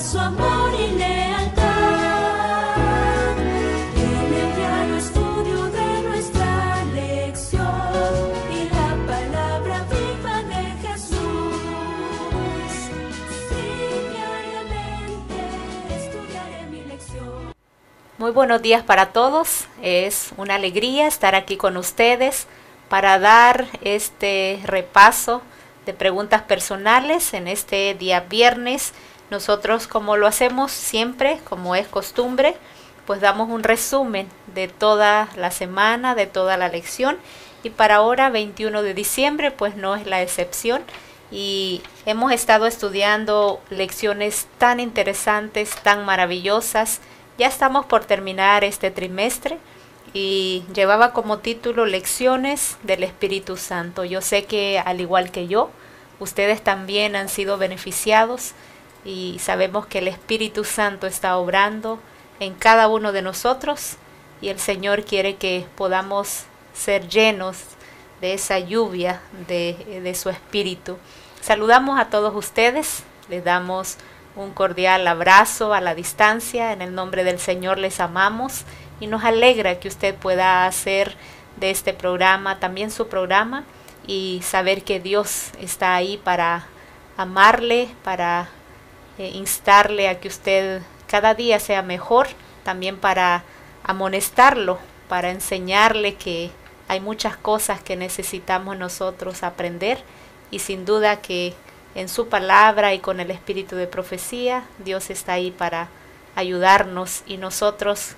su amor y lealtad. En el diario estudio de nuestra lección y la palabra viva de Jesús. Sí, diariamente estudiaré mi lección. Muy buenos días para todos. Es una alegría estar aquí con ustedes para dar este repaso de preguntas personales en este día viernes. Nosotros, como lo hacemos siempre, como es costumbre, pues damos un resumen de toda la semana, de toda la lección, y para ahora 21 de diciembre pues no es la excepción, y hemos estado estudiando lecciones tan interesantes, tan maravillosas. Ya estamos por terminar este trimestre y llevaba como título Lecciones del Espíritu Santo. Yo sé que al igual que yo, ustedes también han sido beneficiados y sabemos que el Espíritu Santo está obrando en cada uno de nosotros y el Señor quiere que podamos ser llenos de esa lluvia de su Espíritu. Saludamos a todos ustedes, les damos un cordial abrazo a la distancia. En el nombre del Señor les amamos y nos alegra que usted pueda hacer de este programa también su programa y saber que Dios está ahí para amarle, para instarle a que usted cada día sea mejor, también para amonestarlo, para enseñarle que hay muchas cosas que necesitamos nosotros aprender, y sin duda que en su palabra y con el espíritu de profecía, Dios está ahí para ayudarnos y nosotros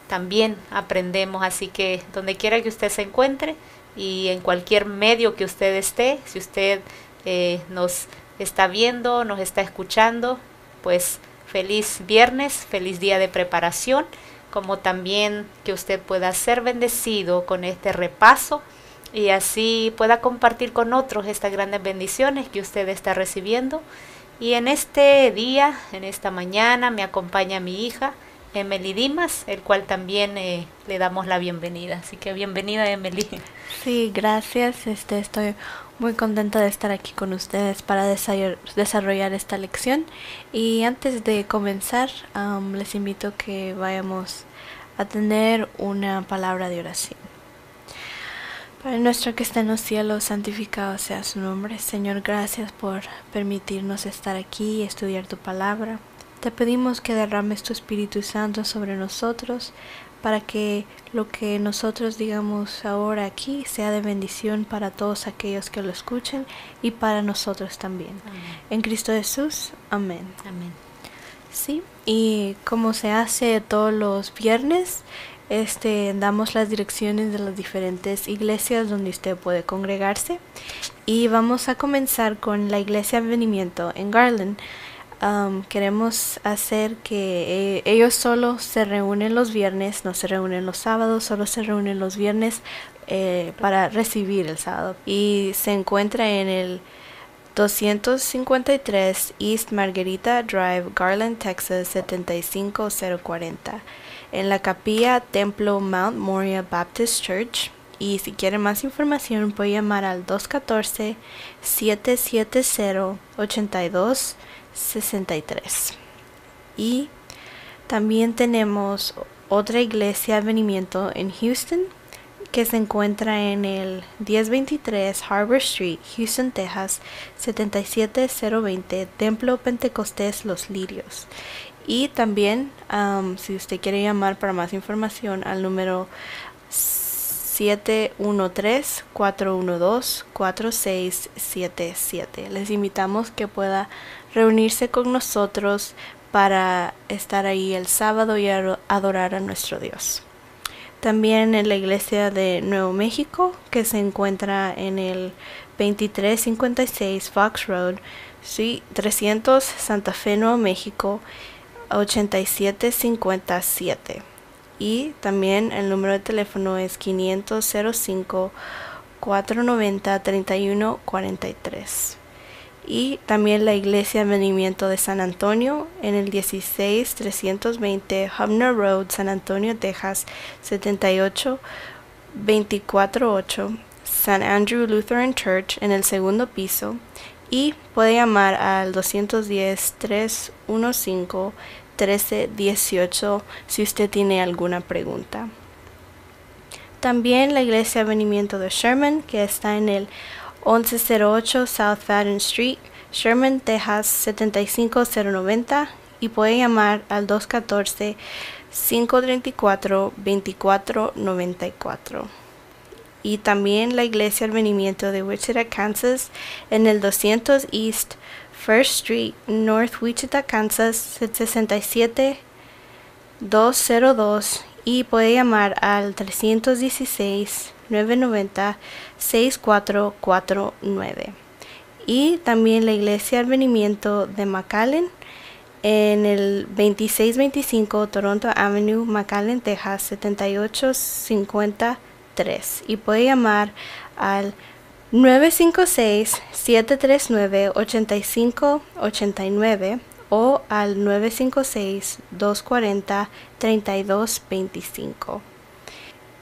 también aprendemos. Así que donde quiera que usted se encuentre y en cualquier medio que usted esté, si usted nos está viendo, nos está escuchando, pues feliz viernes, feliz día de preparación, como también que usted pueda ser bendecido con este repaso y así pueda compartir con otros estas grandes bendiciones que usted está recibiendo. Y en este día, en esta mañana, me acompaña mi hija, Emily Dimas, el cual también le damos la bienvenida. Así que bienvenida, Emily. Sí, gracias. Estoy muy contenta de estar aquí con ustedes para desarrollar esta lección. Y antes de comenzar, les invito a que vayamos a tener una palabra de oración. Padre nuestro que está en los cielos, santificado sea su nombre. Señor, gracias por permitirnos estar aquí y estudiar tu palabra. Te pedimos que derrames tu Espíritu Santo sobre nosotros para que lo que nosotros digamos ahora aquí sea de bendición para todos aquellos que lo escuchen y para nosotros también. Amén. En Cristo Jesús, amén. Amén. Sí, y como se hace todos los viernes, damos las direcciones de las diferentes iglesias donde usted puede congregarse. Y vamos a comenzar con la Iglesia Advenimiento en Garland. Queremos hacer que ellos solo se reúnen los viernes, no se reúnen los sábados, solo se reúnen los viernes para recibir el sábado. Y se encuentra en el 253 East Margarita Drive, Garland, Texas 75040, en la capilla Templo Mount Moriah Baptist Church. Y si quiere más información puede llamar al 214-770-8263. Y también tenemos otra iglesia Advenimiento en Houston, que se encuentra en el 1023 Harbor Street, Houston, Texas 77020, Templo Pentecostés Los Lirios. Y también si usted quiere llamar para más información al número 713-412-4677. Les invitamos que pueda reunirse con nosotros para estar ahí el sábado y adorar a nuestro Dios. También en la iglesia de Nuevo México, que se encuentra en el 2356 Fox Road, Suite 300, Santa Fe, Nuevo México 8757. Y también el número de teléfono es 505-490-3143. Y también la iglesia Advenimiento de San Antonio en el 16320 Hubner Road, San Antonio, Texas 78248. San Andrew Lutheran Church en el segundo piso. y puede llamar al 210-315-1318 si usted tiene alguna pregunta. También la Iglesia Avenimiento de Sherman, que está en el 1108 South Fadden Street, Sherman, Texas 75090, y puede llamar al 214-534-2494. Y también la Iglesia Advenimiento de Wichita, Kansas, en el 200 East First Street, North Wichita, Kansas 67202, y puede llamar al 316-990-6449. Y también la Iglesia Advenimiento de McAllen, en el 2625 Toronto Avenue, McAllen, Texas 7853, y puede llamar al 956-739-8589 o al 956-240-3225.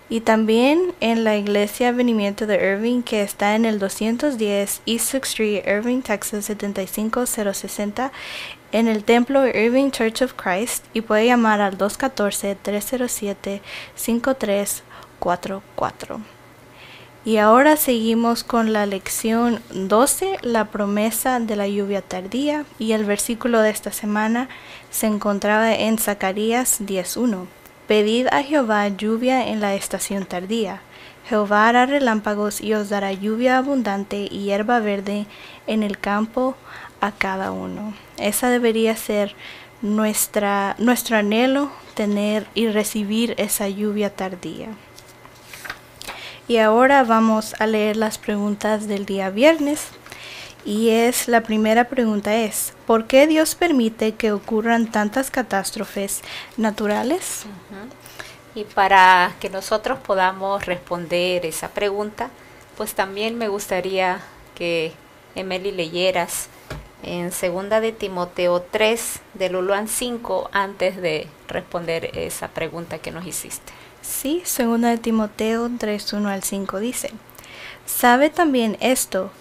Y también en la Iglesia Avenimiento de Irving, que está en el 210 East 6th Street, Irving, Texas 75060, en el templo Irving Church of Christ, y puede llamar al 214-307-5344. Y ahora seguimos con la lección 12, la promesa de la lluvia tardía, y el versículo de esta semana se encontraba en Zacarías 10:1. Pedid a Jehová lluvia en la estación tardía. Jehová hará relámpagos y os dará lluvia abundante y hierba verde en el campo a cada uno. Esa debería ser nuestro anhelo, tener y recibir esa lluvia tardía. Y ahora vamos a leer las preguntas del día viernes. Y la primera pregunta es, ¿por qué Dios permite que ocurran tantas catástrofes naturales? Y para que nosotros podamos responder esa pregunta, pues también me gustaría que Emily leyeras en 2 de Timoteo 3, del 1 al 5, antes de responder esa pregunta que nos hiciste. Sí, 2 de Timoteo 3, 1 al 5 dice, ¿sabe también esto,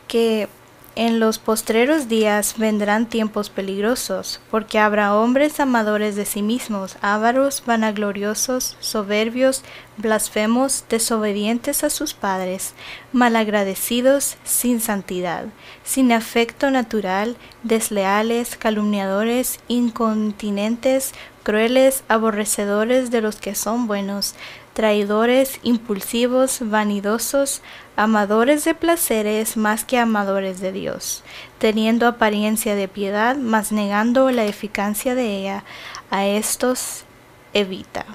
que en los postreros días vendrán tiempos peligrosos, porque habrá hombres amadores de sí mismos, ávaros, vanagloriosos, soberbios, blasfemos, desobedientes a sus padres, malagradecidos, sin santidad, sin afecto natural, desleales, calumniadores, incontinentes, crueles, aborrecedores de los que son buenos, traidores, impulsivos, vanidosos, amadores de placeres más que amadores de Dios, teniendo apariencia de piedad, mas negando la eficacia de ella. A estos evita.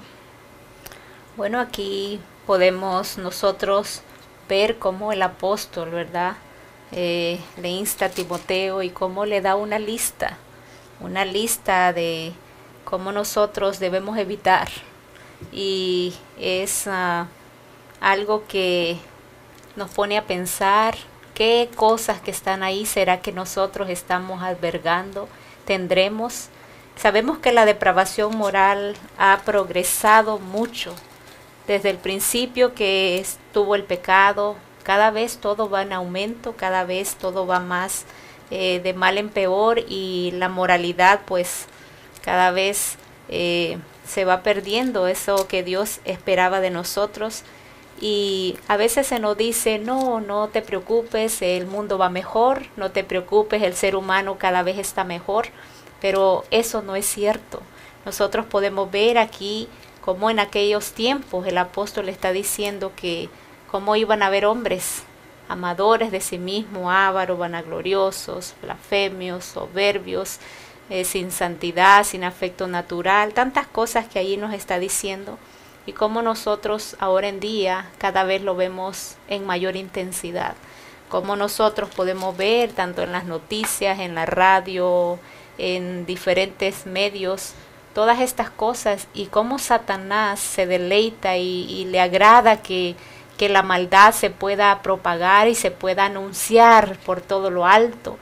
Bueno, aquí podemos nosotros ver cómo el apóstol, ¿verdad? Le insta a Timoteo y cómo le da una lista de cómo nosotros debemos evitar. Y es algo que nos pone a pensar qué cosas que están ahí será que nosotros estamos albergando, tendremos. Sabemos que la depravación moral ha progresado mucho desde el principio que estuvo el pecado. Cada vez todo va en aumento, cada vez todo va más de mal en peor, y la moralidad pues cada vez se va perdiendo eso que Dios esperaba de nosotros. Y a veces se nos dice, no te preocupes, el mundo va mejor, no te preocupes, el ser humano cada vez está mejor, pero eso no es cierto. Nosotros podemos ver aquí como en aquellos tiempos el apóstol está diciendo que cómo iban a haber hombres amadores de sí mismos, ávaros, vanagloriosos, blasfemios, soberbios, sin santidad, sin afecto natural, tantas cosas que allí nos está diciendo, y cómo nosotros ahora en día cada vez lo vemos en mayor intensidad, cómo nosotros podemos ver tanto en las noticias, en la radio, en diferentes medios, todas estas cosas, y cómo Satanás se deleita y le agrada que la maldad se pueda propagar y se pueda anunciar por todo lo alto,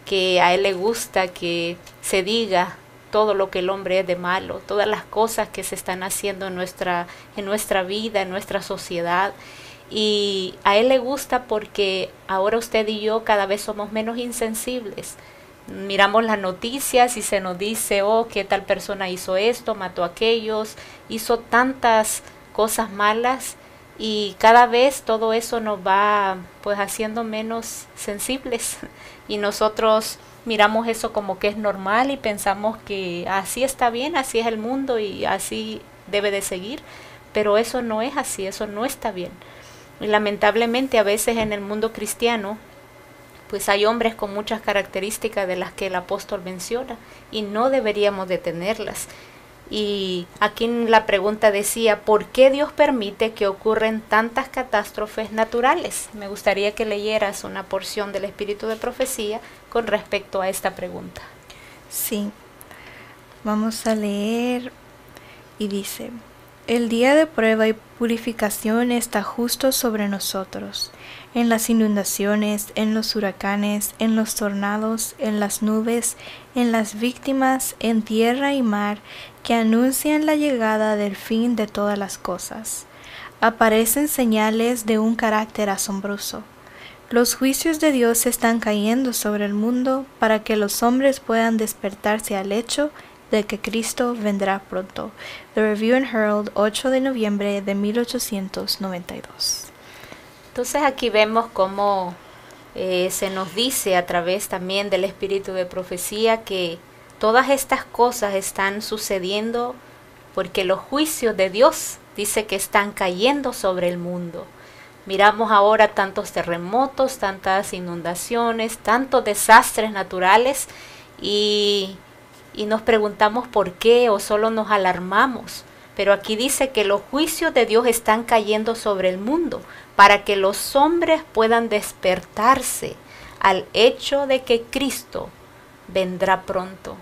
que a él le gusta que se diga todo lo que el hombre es de malo, todas las cosas que se están haciendo en nuestra vida, en nuestra sociedad. y a Él le gusta porque ahora usted y yo cada vez somos menos insensibles. Miramos las noticias y se nos dice, oh, que tal persona hizo esto, mató a aquellos, hizo tantas cosas malas, y cada vez todo eso nos va pues haciendo menos sensibles y nosotros miramos eso como que es normal y pensamos que así está bien, así es el mundo y así debe de seguir, pero eso no es así, eso no está bien. Y lamentablemente a veces en el mundo cristiano pues hay hombres con muchas características de las que el apóstol menciona y no deberíamos de tenerlas. Y aquí la pregunta decía, ¿por qué Dios permite que ocurren tantas catástrofes naturales? Me gustaría que leyeras una porción del Espíritu de Profecía con respecto a esta pregunta. Sí, vamos a leer y dice: el día de prueba y purificación está justo sobre nosotros, en las inundaciones, en los huracanes, en los tornados, en las nubes, en las víctimas, en tierra y mar, que anuncian la llegada del fin de todas las cosas. Aparecen señales de un carácter asombroso. Los juicios de Dios están cayendo sobre el mundo para que los hombres puedan despertarse al hecho de que Cristo vendrá pronto. The Review and Herald, 8 de noviembre de 1892. Entonces aquí vemos cómo se nos dice a través también del Espíritu de Profecía que todas estas cosas están sucediendo porque los juicios de Dios dice que están cayendo sobre el mundo. Miramos ahora tantos terremotos, tantas inundaciones, tantos desastres naturales y nos preguntamos por qué o solo nos alarmamos. Pero aquí dice que los juicios de Dios están cayendo sobre el mundo para que los hombres puedan despertarse al hecho de que Cristo vendrá pronto.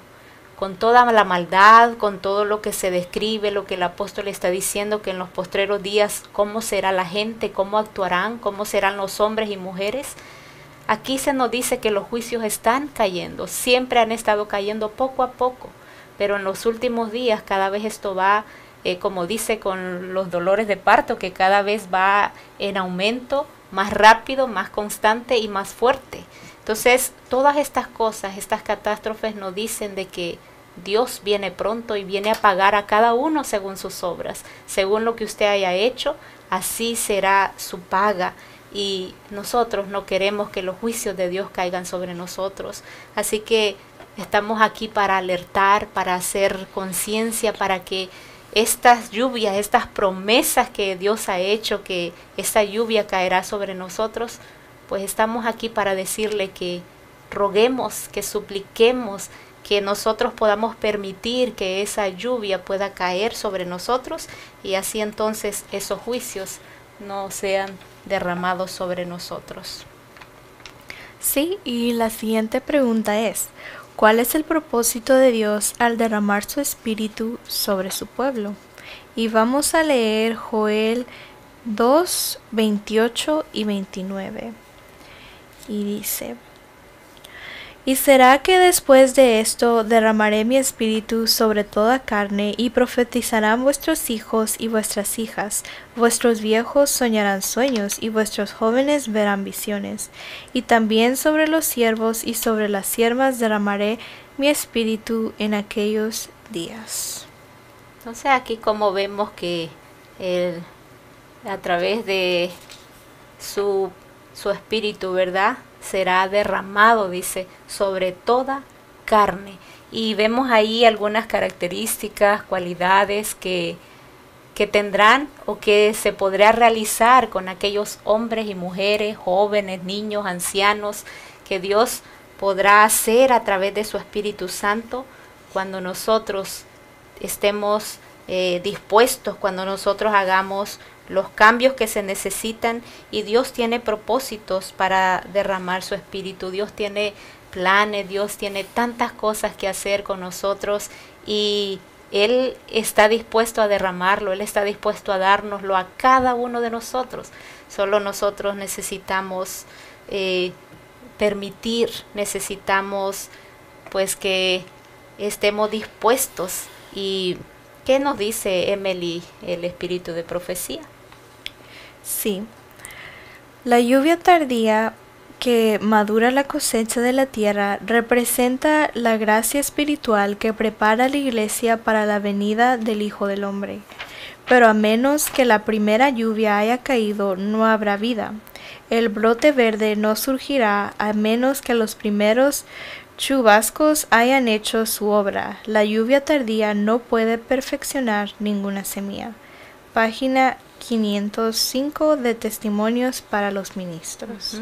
Con toda la maldad, con todo lo que se describe, lo que el apóstol está diciendo, que en los postreros días, cómo será la gente, cómo actuarán, cómo serán los hombres y mujeres. Aquí se nos dice que los juicios están cayendo, siempre han estado cayendo poco a poco, pero en los últimos días cada vez esto va, como dice con los dolores de parto, que cada vez va en aumento, más rápido, más constante y más fuerte. Entonces, todas estas cosas, estas catástrofes nos dicen de que Dios viene pronto y viene a pagar a cada uno según sus obras. Según lo que usted haya hecho, así será su paga. Y nosotros no queremos que los juicios de Dios caigan sobre nosotros. Así que estamos aquí para alertar, para hacer conciencia, para que estas lluvias, estas promesas que Dios ha hecho, que esta lluvia caerá sobre nosotros, pues estamos aquí para decirle que roguemos, que supliquemos, que nosotros podamos permitir que esa lluvia pueda caer sobre nosotros y así entonces esos juicios no sean derramados sobre nosotros. Sí, y la siguiente pregunta es: ¿cuál es el propósito de Dios al derramar su espíritu sobre su pueblo? Y vamos a leer Joel 2, 28 y 29. Y dice: y será que después de esto derramaré mi espíritu sobre toda carne, y profetizarán vuestros hijos y vuestras hijas, vuestros viejos soñarán sueños, y vuestros jóvenes verán visiones. Y también sobre los siervos y sobre las siervas derramaré mi espíritu en aquellos días. Entonces aquí como vemos que a través de su espíritu, ¿verdad?, será derramado, dice, sobre toda carne. Y vemos ahí algunas características, cualidades que tendrán o que se podrá realizar con aquellos hombres y mujeres, jóvenes, niños, ancianos, que Dios podrá hacer a través de su Espíritu Santo cuando nosotros estemos dispuestos, cuando nosotros hagamos los cambios que se necesitan. Y Dios tiene propósitos para derramar su espíritu, Dios tiene planes, Dios tiene tantas cosas que hacer con nosotros y Él está dispuesto a derramarlo, Él está dispuesto a dárnoslo a cada uno de nosotros. Solo nosotros necesitamos permitir, necesitamos pues que estemos dispuestos. ¿Y qué nos dice, Emily, el espíritu de profecía? Sí, La lluvia tardía que madura la cosecha de la tierra representa la gracia espiritual que prepara a la iglesia para la venida del Hijo del Hombre. Pero a menos que la primera lluvia haya caído, no habrá vida. El brote verde no surgirá a menos que los primeros chubascos hayan hecho su obra. La lluvia tardía no puede perfeccionar ninguna semilla. Página 505 de Testimonios para los Ministros.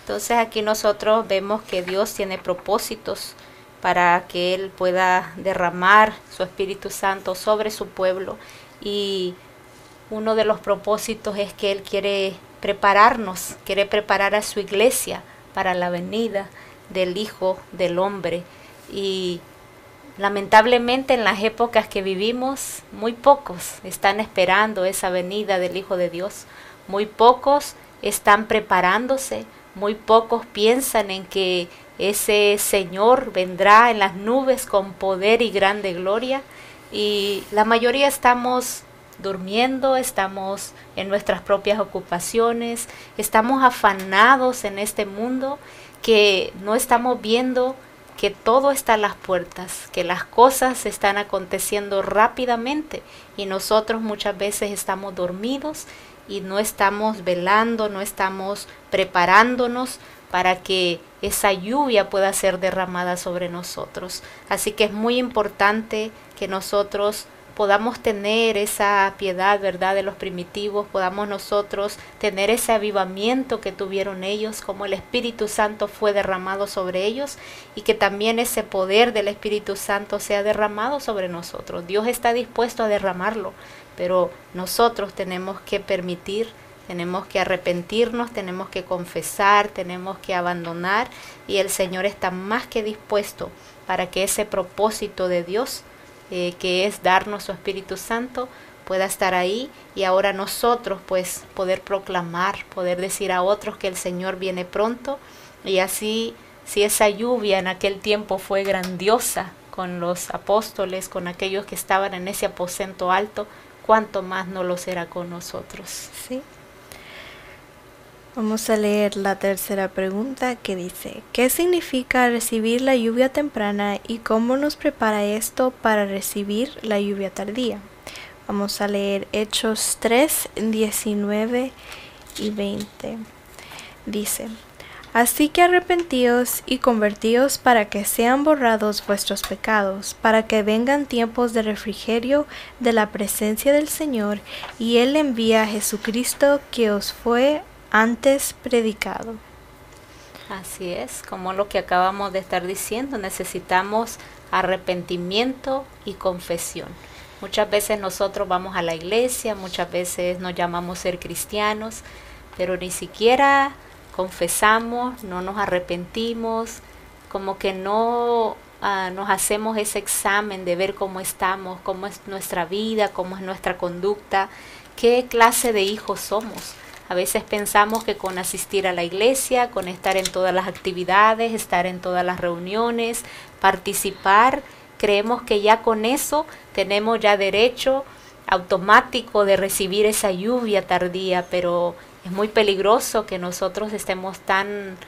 Entonces aquí nosotros vemos que Dios tiene propósitos para que Él pueda derramar su Espíritu Santo sobre su pueblo, y uno de los propósitos es que Él quiere prepararnos, quiere preparar a su iglesia para la venida del Hijo del Hombre. Y lamentablemente en las épocas que vivimos, muy pocos están esperando esa venida del Hijo de Dios, muy pocos están preparándose, muy pocos piensan en que ese Señor vendrá en las nubes con poder y grande gloria, y la mayoría estamos durmiendo, estamos en nuestras propias ocupaciones, estamos afanados en este mundo, que no estamos viendo que todo está a las puertas, que las cosas están aconteciendo rápidamente, y nosotros muchas veces estamos dormidos y no estamos velando, no estamos preparándonos para que esa lluvia pueda ser derramada sobre nosotros. Así que es muy importante que nosotros podamos tener esa piedad, ¿verdad?, de los primitivos, podamos nosotros tener ese avivamiento que tuvieron ellos, como el Espíritu Santo fue derramado sobre ellos, y que también ese poder del Espíritu Santo sea derramado sobre nosotros. Dios está dispuesto a derramarlo, pero nosotros tenemos que permitir, tenemos que arrepentirnos, tenemos que confesar, tenemos que abandonar, y el Señor está más que dispuesto para que ese propósito de Dios, que es darnos su Espíritu Santo, pueda estar ahí, y ahora nosotros pues poder proclamar, poder decir a otros que el Señor viene pronto. Y así, si esa lluvia en aquel tiempo fue grandiosa con los apóstoles, con aquellos que estaban en ese aposento alto, cuánto más no lo será con nosotros. Sí. Vamos a leer la tercera pregunta, que dice: ¿qué significa recibir la lluvia temprana y cómo nos prepara esto para recibir la lluvia tardía? Vamos a leer Hechos 3, 19 y 20. Dice: así que arrepentíos y convertíos para que sean borrados vuestros pecados, para que vengan tiempos de refrigerio de la presencia del Señor, y Él envía a Jesucristo, que os fue antes predicado. Así es, como lo que acabamos de estar diciendo, necesitamos arrepentimiento y confesión. Muchas veces nosotros vamos a la iglesia, muchas veces nos llamamos ser cristianos, pero ni siquiera confesamos, no nos arrepentimos, como que no nos hacemos ese examen de ver cómo estamos, cómo es nuestra vida, cómo es nuestra conducta, qué clase de hijos somos. A veces pensamos que con asistir a la iglesia, con estar en todas las actividades, estar en todas las reuniones, participar, creemos que ya con eso tenemos ya derecho automático de recibir esa lluvia tardía, pero es muy peligroso que nosotros estemos tan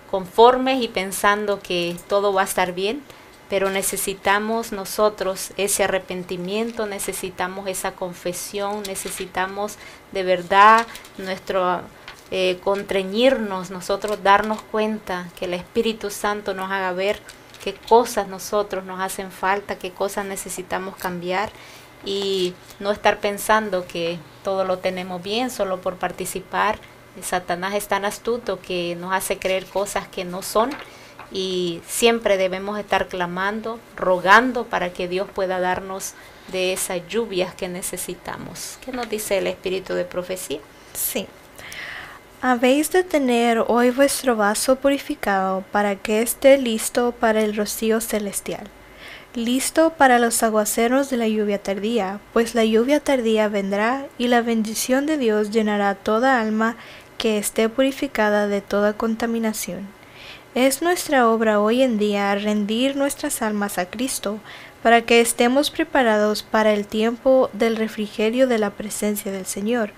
conformes y pensando que todo va a estar bien, pero necesitamos nosotros ese arrepentimiento, necesitamos esa confesión, necesitamos de verdad nuestro contreñirnos, nosotros darnos cuenta, que el Espíritu Santo nos haga ver qué cosas nosotros nos hacen falta, qué cosas necesitamos cambiar, y no estar pensando que todo lo tenemos bien solo por participar. Satanás es tan astuto que nos hace creer cosas que no son, y siempre debemos estar clamando, rogando para que Dios pueda darnos de esas lluvias que necesitamos. ¿Qué nos dice el Espíritu de Profecía? Sí. Habéis de tener hoy vuestro vaso purificado, para que esté listo para el rocío celestial, listo para los aguaceros de la lluvia tardía, pues la lluvia tardía vendrá, y la bendición de Dios llenará toda alma que esté purificada de toda contaminación. Es nuestra obra hoy en día rendir nuestras almas a Cristo, para que estemos preparados para el tiempo del refrigerio de la presencia del Señor,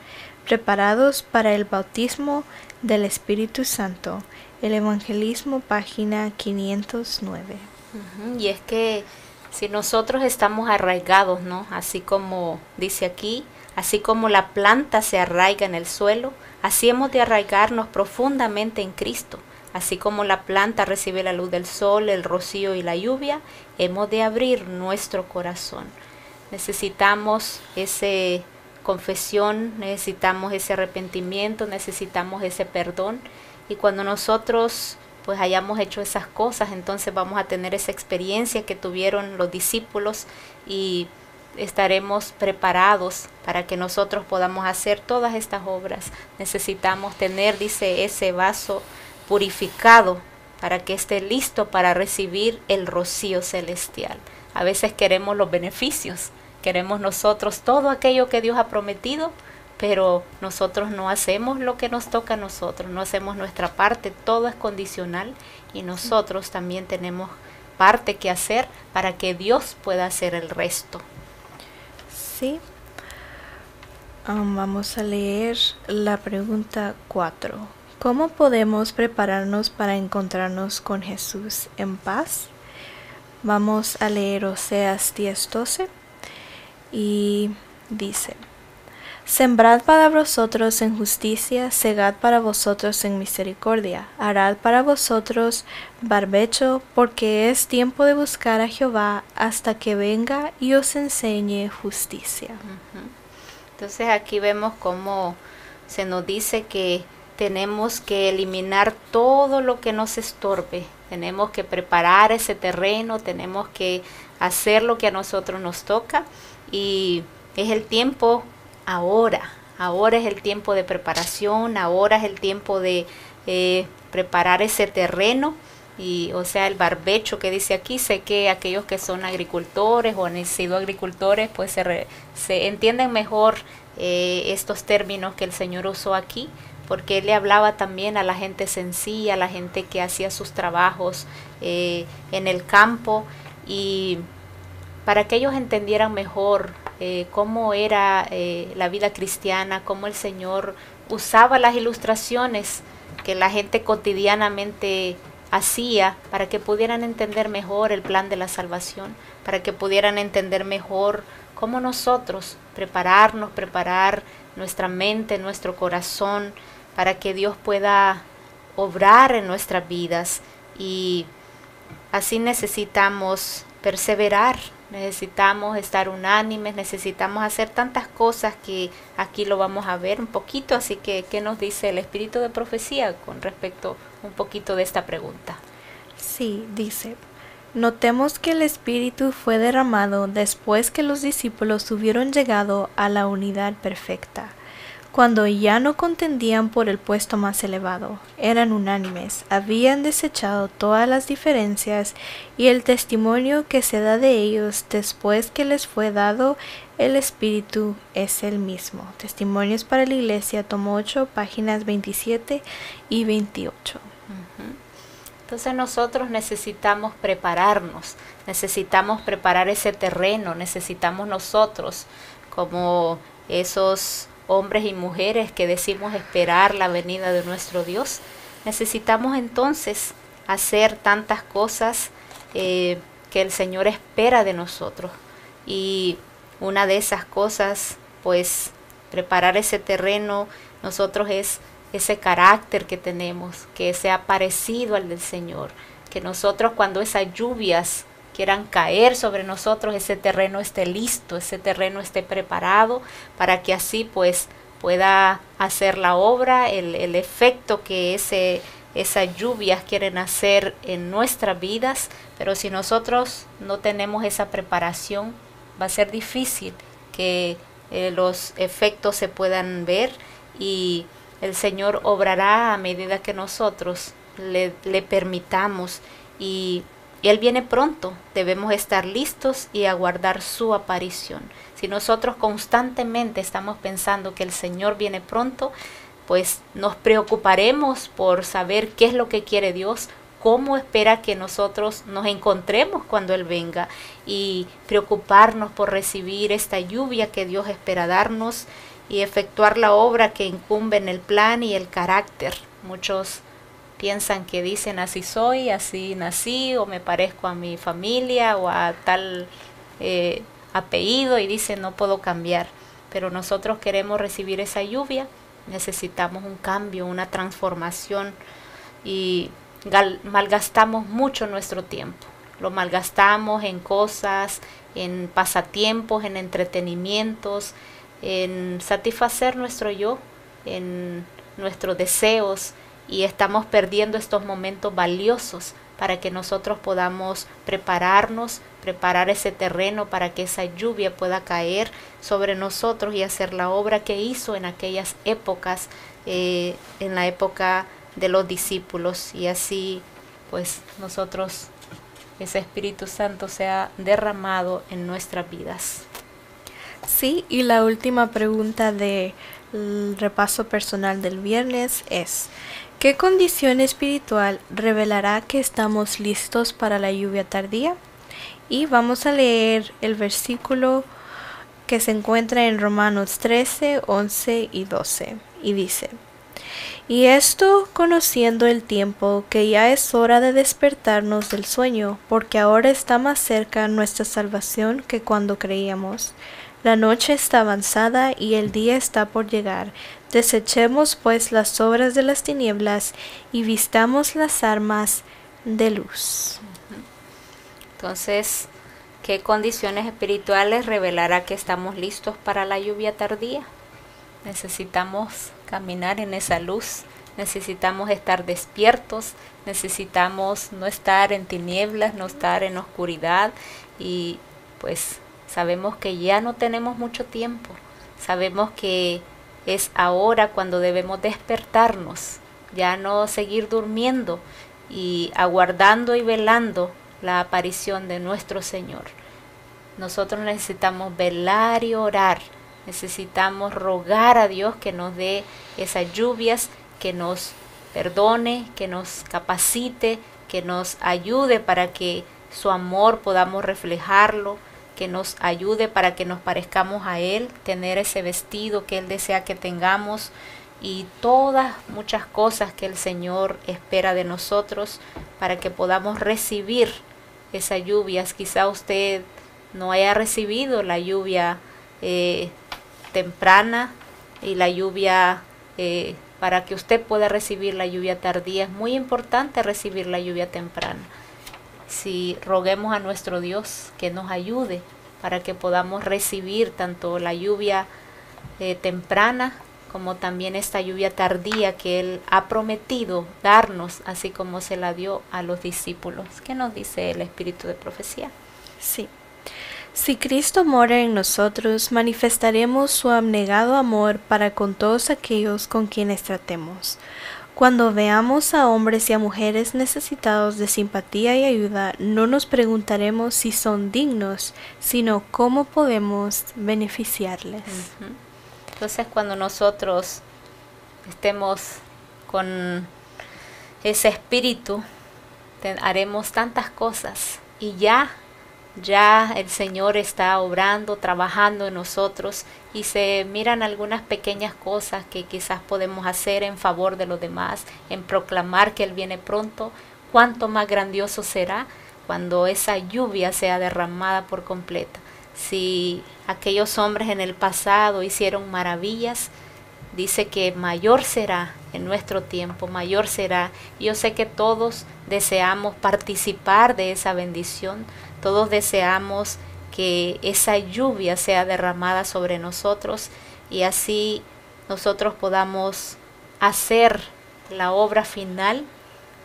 preparados para el bautismo del Espíritu Santo. El Evangelismo, página 509. Y es que si nosotros estamos arraigados, ¿no? Así como dice aquí, así como la planta se arraiga en el suelo, así hemos de arraigarnos profundamente en Cristo. Así como la planta recibe la luz del sol, el rocío y la lluvia, hemos de abrir nuestro corazón. Necesitamos esa confesión, necesitamos ese arrepentimiento, necesitamos ese perdón. Y cuando nosotros pues hayamos hecho esas cosas, entonces vamos a tener esa experiencia que tuvieron los discípulos y estaremos preparados para que nosotros podamos hacer todas estas obras. Necesitamos tener, dice, ese vaso purificado para que esté listo para recibir el rocío celestial. A veces queremos los beneficios, queremos nosotros todo aquello que Dios ha prometido, pero nosotros no hacemos lo que nos toca a nosotros, no hacemos nuestra parte, todo es condicional y nosotros también tenemos parte que hacer para que Dios pueda hacer el resto. Sí. Vamos a leer la pregunta 4. ¿Cómo podemos prepararnos para encontrarnos con Jesús en paz? Vamos a leer Oseas 10:12 y dice: Sembrad para vosotros en justicia, segad para vosotros en misericordia, harad para vosotros barbecho, porque es tiempo de buscar a Jehová hasta que venga y os enseñe justicia. Entonces aquí vemos cómo se nos dice que tenemos que eliminar todo lo que nos estorbe, tenemos que preparar ese terreno, tenemos que hacer lo que a nosotros nos toca y es el tiempo ahora es el tiempo de preparación, ahora es el tiempo de preparar ese terreno y o sea el barbecho que dice aquí. Sé que aquellos que son agricultores o han sido agricultores pues se entienden mejor estos términos que el Señor usó aquí, porque Él le hablaba también a la gente sencilla, a la gente que hacía sus trabajos en el campo y para que ellos entendieran mejor cómo era la vida cristiana, cómo el Señor usaba las ilustraciones que la gente cotidianamente hacía para que pudieran entender mejor el plan de la salvación, para que pudieran entender mejor cómo nosotros preparar nuestra mente, nuestro corazón, para que Dios pueda obrar en nuestras vidas. Y así necesitamos perseverar, necesitamos estar unánimes, necesitamos hacer tantas cosas que aquí lo vamos a ver un poquito. Así que, ¿qué nos dice el espíritu de profecía con respecto un poquito de esta pregunta? Sí, dice: Notemos que el Espíritu fue derramado después que los discípulos hubieron llegado a la unidad perfecta, cuando ya no contendían por el puesto más elevado, eran unánimes, habían desechado todas las diferencias y el testimonio que se da de ellos después que les fue dado el Espíritu es el mismo. Testimonios para la Iglesia, tomo 8, páginas 27 y 28. Entonces nosotros necesitamos prepararnos, necesitamos preparar ese terreno, necesitamos nosotros como esos hombres y mujeres que decimos esperar la venida de nuestro Dios, necesitamos entonces hacer tantas cosas que el Señor espera de nosotros. Y una de esas cosas, pues, preparar ese terreno, nosotros es ese carácter que tenemos, que sea parecido al del Señor, que nosotros cuando esas lluvias quieran caer sobre nosotros, ese terreno esté listo, ese terreno esté preparado para que así pues pueda hacer la obra, el efecto que esas lluvias quieren hacer en nuestras vidas. Pero si nosotros no tenemos esa preparación, va a ser difícil que los efectos se puedan ver y el Señor obrará a medida que nosotros le permitamos y Él viene pronto, debemos estar listos y aguardar su aparición. Si nosotros constantemente estamos pensando que el Señor viene pronto, pues nos preocuparemos por saber qué es lo que quiere Dios, cómo espera que nosotros nos encontremos cuando Él venga y preocuparnos por recibir esta lluvia que Dios espera darnos y efectuar la obra que incumbe en el plan y el carácter. Muchos piensan que dicen así soy, así nací, o me parezco a mi familia o a tal apellido, y dicen no puedo cambiar. Pero nosotros queremos recibir esa lluvia, necesitamos un cambio, una transformación, y malgastamos mucho nuestro tiempo. Lo malgastamos en cosas, en pasatiempos, en entretenimientos, en satisfacer nuestro yo, en nuestros deseos, y estamos perdiendo estos momentos valiosos para que nosotros podamos prepararnos, preparar ese terreno para que esa lluvia pueda caer sobre nosotros y hacer la obra que hizo en aquellas épocas, en la época de los discípulos, y así pues nosotros, ese Espíritu Santo sea derramado en nuestras vidas. Sí, y la última pregunta del repaso personal del viernes es: ¿qué condición espiritual revelará que estamos listos para la lluvia tardía? Y vamos a leer el versículo que se encuentra en Romanos 13, 11 y 12, y dice: y esto conociendo el tiempo, que ya es hora de despertarnos del sueño, porque ahora está más cerca nuestra salvación que cuando creíamos. La noche está avanzada y el día está por llegar. Desechemos pues las obras de las tinieblas y vistamos las armas de luz. Entonces, ¿qué condiciones espirituales revelará que estamos listos para la lluvia tardía? Necesitamos caminar en esa luz, necesitamos estar despiertos, necesitamos no estar en tinieblas, no estar en oscuridad, y pues sabemos que ya no tenemos mucho tiempo, sabemos que es ahora cuando debemos despertarnos, ya no seguir durmiendo y aguardando y velando la aparición de nuestro Señor. Nosotros necesitamos velar y orar, necesitamos rogar a Dios que nos dé esas lluvias, que nos perdone, que nos capacite, que nos ayude para que su amor podamos reflejarlo, que nos ayude para que nos parezcamos a Él, tener ese vestido que Él desea que tengamos, y todas muchas cosas que el Señor espera de nosotros para que podamos recibir esas lluvias. Quizá usted no haya recibido la lluvia temprana, y la lluvia, para que usted pueda recibir la lluvia tardía, es muy importante recibir la lluvia temprana. Si roguemos a nuestro Dios que nos ayude para que podamos recibir tanto la lluvia temprana como también esta lluvia tardía que Él ha prometido darnos, así como se la dio a los discípulos. ¿Qué nos dice el Espíritu de Profecía? Sí. Si Cristo mora en nosotros, manifestaremos su abnegado amor para con todos aquellos con quienes tratemos. Cuando veamos a hombres y a mujeres necesitados de simpatía y ayuda, no nos preguntaremos si son dignos, sino cómo podemos beneficiarles. Entonces, cuando nosotros estemos con ese espíritu, haremos tantas cosas, y ya el Señor está obrando, trabajando en nosotros, y se miran algunas pequeñas cosas que quizás podemos hacer en favor de los demás, en proclamar que Él viene pronto. Cuánto más grandioso será cuando esa lluvia sea derramada por completa. Si aquellos hombres en el pasado hicieron maravillas, dice que mayor será en nuestro tiempo, mayor será. Yo sé que todos deseamos participar de esa bendición, todos deseamos que esa lluvia sea derramada sobre nosotros, y así nosotros podamos hacer la obra final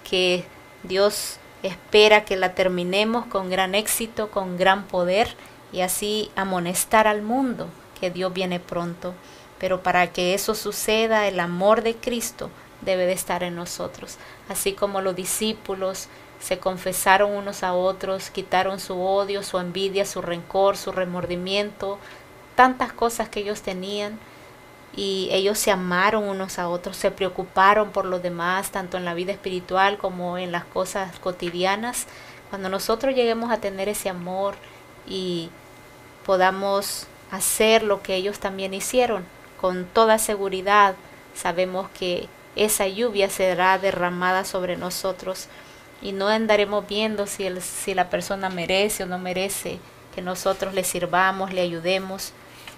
que Dios espera que la terminemos con gran éxito, con gran poder, y así amonestar al mundo que Dios viene pronto. Pero para que eso suceda, el amor de Cristo debe de estar en nosotros. Así como los discípulos se confesaron unos a otros, quitaron su odio, su envidia, su rencor, su remordimiento, tantas cosas que ellos tenían, y ellos se amaron unos a otros, se preocuparon por los demás, tanto en la vida espiritual como en las cosas cotidianas. Cuando nosotros lleguemos a tener ese amor y podamos hacer lo que ellos también hicieron, con toda seguridad sabemos que esa lluvia será derramada sobre nosotros y no andaremos viendo si la persona merece o no merece que nosotros le sirvamos, le ayudemos.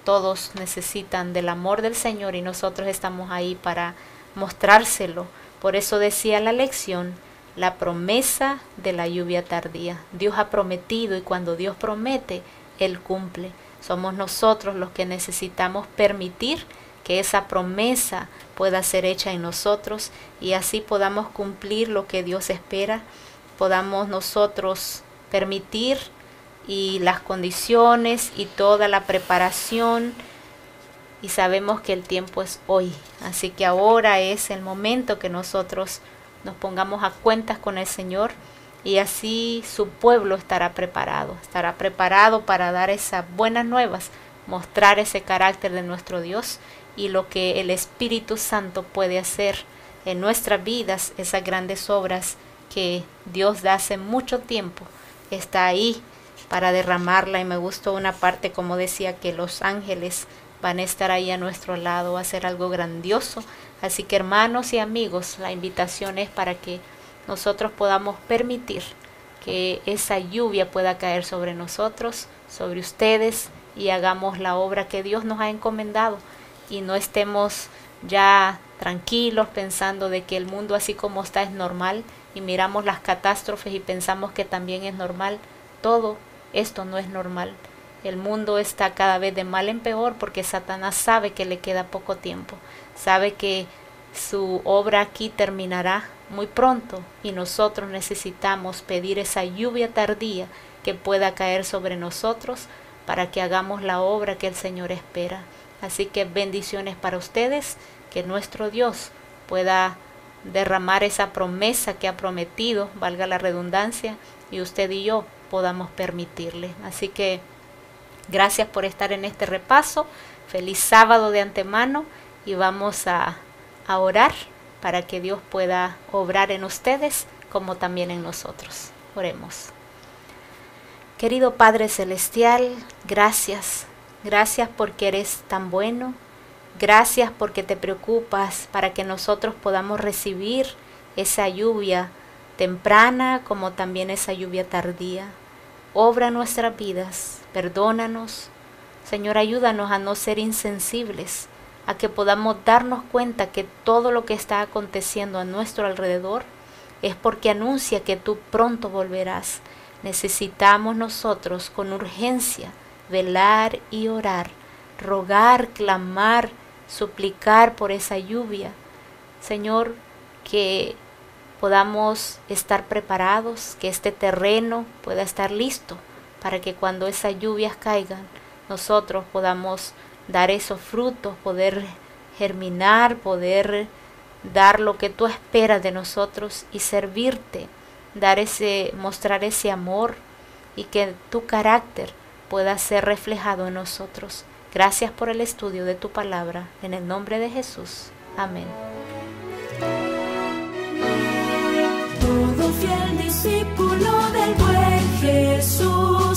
Todos necesitan del amor del Señor y nosotros estamos ahí para mostrárselo. Por eso decía la lección, la promesa de la lluvia tardía. Dios ha prometido y cuando Dios promete, Él cumple. Somos nosotros los que necesitamos permitir que esa promesa pueda ser hecha en nosotros y así podamos cumplir lo que Dios espera, podamos nosotros permitir y las condiciones y toda la preparación, y sabemos que el tiempo es hoy, así que ahora es el momento que nosotros nos pongamos a cuentas con el Señor y así su pueblo estará preparado para dar esas buenas nuevas, mostrar ese carácter de nuestro Dios y lo que el Espíritu Santo puede hacer en nuestras vidas, esas grandes obras que Dios da hace mucho tiempo, está ahí para derramarla. Y me gustó una parte como decía que los ángeles van a estar ahí a nuestro lado, va a ser algo grandioso. Así que hermanos y amigos, la invitación es para que nosotros podamos permitir que esa lluvia pueda caer sobre nosotros, sobre ustedes, y hagamos la obra que Dios nos ha encomendado y no estemos ya tranquilos pensando de que el mundo así como está es normal y miramos las catástrofes y pensamos que también es normal. Todo esto no es normal. El mundo está cada vez de mal en peor porque Satanás sabe que le queda poco tiempo, sabe que su obra aquí terminará muy pronto y nosotros necesitamos pedir esa lluvia tardía que pueda caer sobre nosotros para que hagamos la obra que el Señor espera. Así que bendiciones para ustedes, que nuestro Dios pueda derramar esa promesa que ha prometido, valga la redundancia, y usted y yo podamos permitirle. Así que gracias por estar en este repaso, feliz sábado de antemano y vamos a orar para que Dios pueda obrar en ustedes como también en nosotros. Oremos. Querido Padre Celestial, gracias porque eres tan bueno, gracias porque te preocupas para que nosotros podamos recibir esa lluvia temprana como también esa lluvia tardía. Obra nuestras vidas, perdónanos, Señor, ayúdanos a no ser insensibles, a que podamos darnos cuenta que todo lo que está aconteciendo a nuestro alrededor es porque anuncia que tú pronto volverás. Necesitamos nosotros con urgencia velar y orar, rogar, clamar, suplicar por esa lluvia. Señor, que podamos estar preparados, que este terreno pueda estar listo para que cuando esas lluvias caigan, nosotros podamos dar esos frutos, poder germinar, poder dar lo que tú esperas de nosotros y servirte, mostrar ese amor y que tu carácter pueda ser reflejado en nosotros. Gracias por el estudio de tu palabra, en el nombre de Jesús. Amén. Todo fiel discípulo del buen Jesús